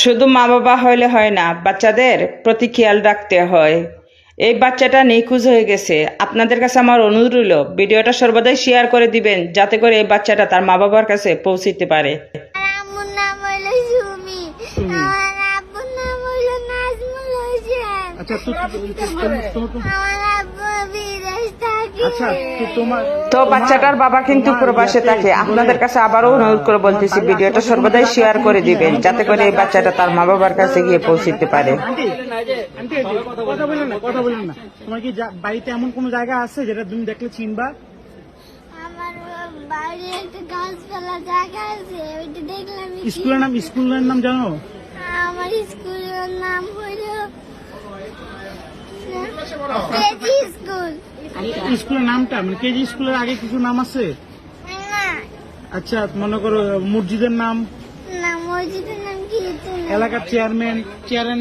শুধু মা বাবা হইলে হয় না, বাচ্চাদের প্রতি খেয়াল রাখতে হয়। এই বাচ্চাটা নিখোঁজ হয়ে গেছে। আপনাদের কাছে আমার অনুরোধ রইল, ভিডিওটা সর্বদাই শেয়ার করে দিবেন, যাতে করে এই বাচ্চাটা তার মা বাবার কাছে পৌঁছিতে পারে। আমার নাম হইলো সুমি। আমার আব্বুর নাম হইলো নাজমুল হোসেন। আচ্ছা আমার আব্বু বিদেশ থাকে। আচ্ছা তোমার তো বাচ্চাটার বাবা কিন্তু প্রবাসে থাকে। আপনাদের কাছে আবারও অনুরোধ করে বলতেছি, ভিডিওটা সর্বদাই শেয়ার করে দিবেন, যাতে করে এই বাচ্চাটা তার মা বাবার কাছে গিয়ে পৌঁছিতে পারে। আন্টি কথা বলেন না। তোমার কি বাড়িতে এমন কোন জায়গা আছে যেটা তুমি দেখলে চিনবা? আমার বাড়ি একটা গাছপালা জায়গা আছে, ওইটা দেখলাম। স্কুলের নাম জানো? আমার স্কুলের নাম হইলো কেজি স্কুল। স্কুলের নামটা মানে কেজি স্কুলের আগে কিছু নাম আছে? না আচ্ছা মনে করো মসজিদের নাম, না, মসজিদের নাম কি? এলাকার চেয়ারম্যান